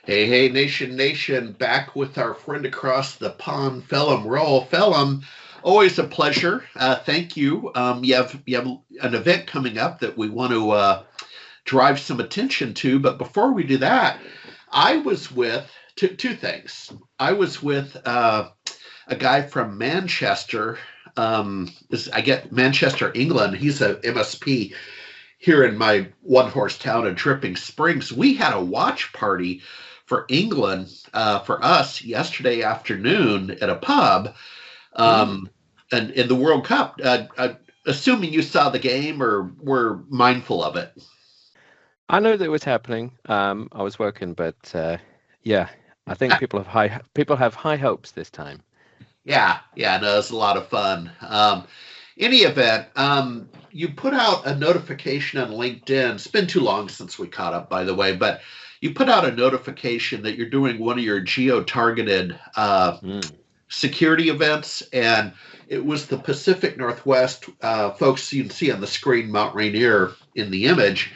Hey, hey, nation, back with our friend across the pond, Phelim Roll. Phelim, always a pleasure. Thank you. You have an event coming up that we want to drive some attention to, but before we do that, I was with two things. I was with a guy from Manchester. I get Manchester, England. He's a MSP here in my one horse town of Dripping Springs. We had a watch party for England for us yesterday afternoon at a pub, Hmm. um, and in the World Cup. Assuming you saw the game or were mindful of it. I know that it was happening. I was working, but yeah, I think people have high hopes this time. Yeah, no, it's a lot of fun. Any event, you put out a notification on LinkedIn. It's been too long since we caught up, by the way, but you put out a notification that you're doing one of your geo-targeted Mm. security events, and it was the Pacific Northwest. Folks, you can see on the screen Mount Rainier in the image.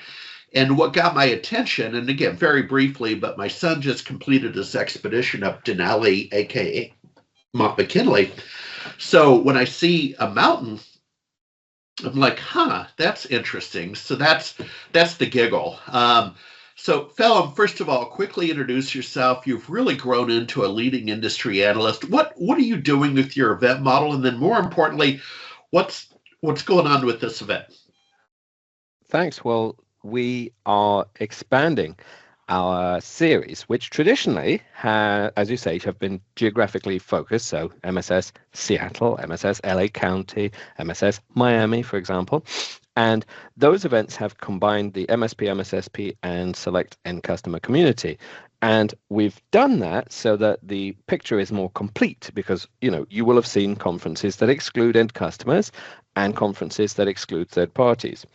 And what got my attention, and again, very briefly, but my son just completed his expedition up Denali, aka Mount McKinley. So when I see a mountain, I'm like, huh, that's interesting. So that's the giggle. So, Phelim, first of all, quickly introduce yourself. You've really grown into a leading industry analyst. What are you doing with your event model, and then more importantly, what's what's going on with this event? Thanks. Well, we are expanding our series, which traditionally, as you say, have been geographically focused. So MSS Seattle, MSS LA County, MSS Miami, for example. And those events have combined the MSP, MSSP, and select end customer community. And we've done that so that the picture is more complete because, you will have seen conferences that exclude end customers and conferences that exclude third parties.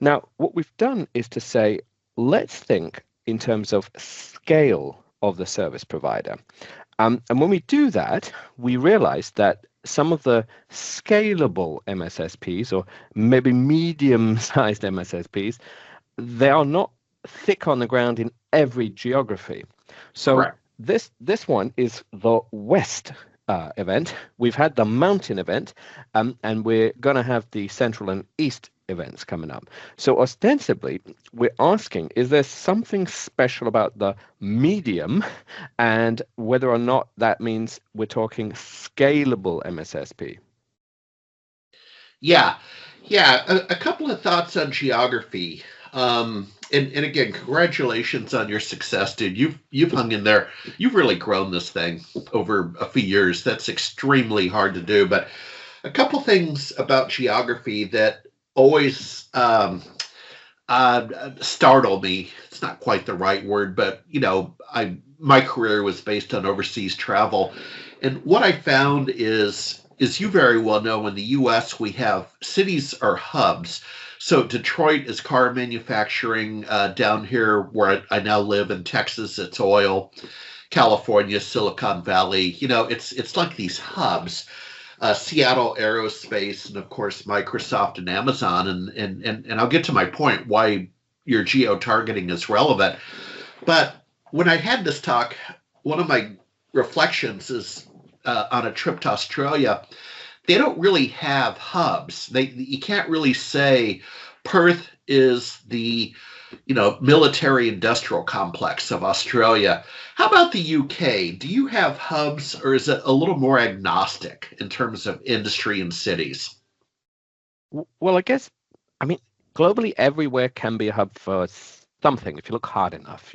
Now, what we've done is to say, let's think in terms of scale of the service provider. And when we do that, we realize that some of the scalable MSSPs or maybe medium-sized MSSPs, they are not thick on the ground in every geography. So Correct. this one is the West event. We've had the Mountain event, and we're going to have the Central and East events coming up. So ostensibly, we're asking, is there something special about the medium, and whether or not that means we're talking scalable MSSP? Yeah, yeah. A couple of thoughts on geography. And again, congratulations on your success, dude. You've hung in there. You've really grown this thing over a few years. That's extremely hard to do. But a couple things about geography that always startle me. It's not quite the right word, but I my career was based on overseas travel, and what I found is you very well know in the U.S. we have cities or hubs. So Detroit is car manufacturing. Down here where I now live in Texas, it's oil. California, Silicon Valley. It's like these hubs. Seattle Aerospace, and of course Microsoft and Amazon. And I'll get to my point why your geo targeting is relevant. But when I had this talk, one of my reflections is on a trip to Australia. They don't really have hubs. You can't really say Perth is the military industrial complex of Australia. How about the UK? Do you have hubs or is it a little more agnostic in terms of industry and cities? Well, I guess, I mean, globally, everywhere can be a hub for something if you look hard enough.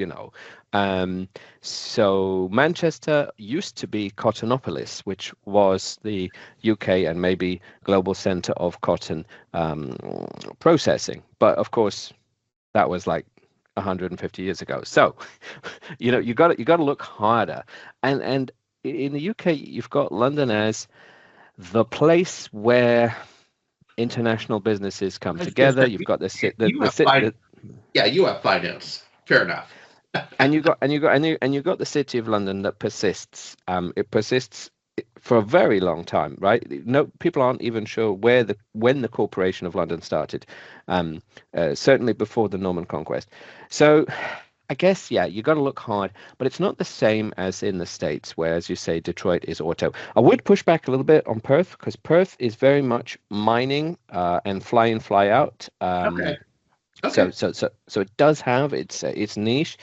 Um, so Manchester used to be Cottonopolis, which was the UK and maybe global center of cotton processing. But of course, that was like 150 years ago. So, you got to look harder. And in the UK, you've got London as the place where international businesses come I was going to together. say You've got the sit you the have sit finance. the, Yeah, you have finance. Fair enough. and you got the city of London that persists. It persists for a very long time, right? No, people aren't even sure when the Corporation of London started. Certainly before the Norman Conquest. So. I guess, yeah, you got to look hard, but it's not the same as in the States, where, as you say, Detroit is auto. I would push back a little bit on Perth because Perth is very much mining and fly in, fly out. Okay. So, Okay. so it does have its niche.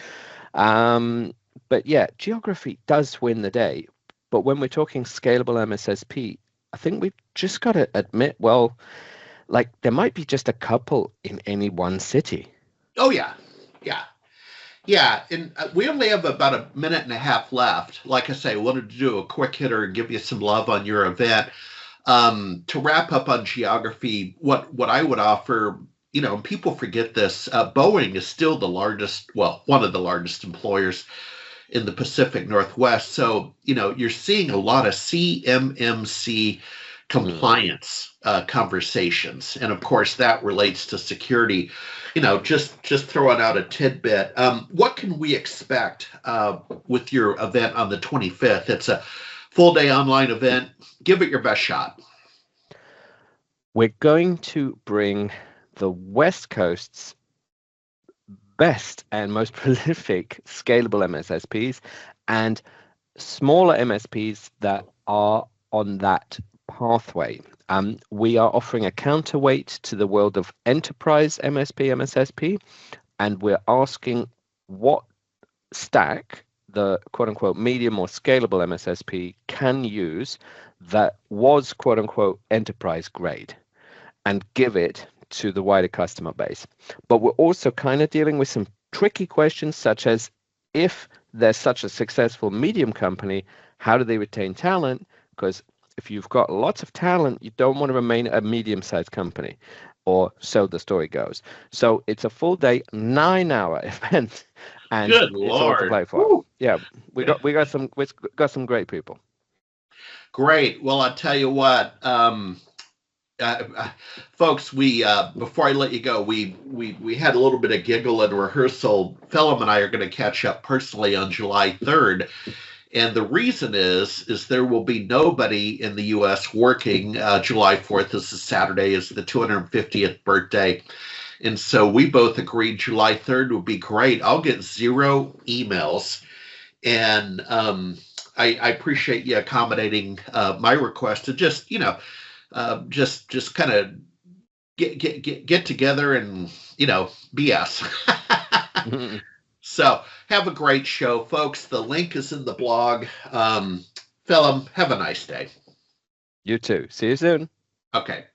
Um, but yeah, geography does win the day. But when we're talking scalable MSSP, I think we've just got to admit, well, like there might be just a couple in any one city. Oh yeah. Yeah. Yeah, and we only have about a minute and a half left. Like I say, I wanted to do a quick hitter and give you some love on your event. To wrap up on geography, what I would offer, and people forget this, Boeing is still the largest, well, one of the largest employers in the Pacific Northwest. So, you're seeing a lot of CMMC compliance conversations. And of course, that relates to security. Just throwing out a tidbit. What can we expect with your event on the 25th? It's a full day online event. Give it your best shot. We're going to bring the West Coast's best and most prolific scalable MSSPs and smaller MSPs that are on that pathway. We are offering a counterweight to the world of enterprise MSSP, and we're asking what stack the quote unquote medium or scalable MSSP can use that was quote unquote enterprise grade and give it to the wider customer base. But we're also kind of dealing with some tricky questions, such as if there's such a successful medium company, how do they retain talent? Because if you've got lots of talent, you don't want to remain a medium-sized company, or so the story goes. So it's a full day, 9-hour event, and Good it's all to Lord. play for. Woo. Yeah, we got some great people. Great. Well, I'll tell you what. Folks, we before I let you go, we had a little bit of giggle and rehearsal. Phelim and I are going to catch up personally on July 3rd, and the reason is there will be nobody in the U.S. working. July 4th is a Saturday, is the 250th birthday, and so we both agreed July 3rd would be great. I'll get 0 emails, and I appreciate you accommodating my request to just just kind of get together and BS. So have a great show, folks. The link is in the blog. Phelim, have a nice day. You too. See you soon. Okay.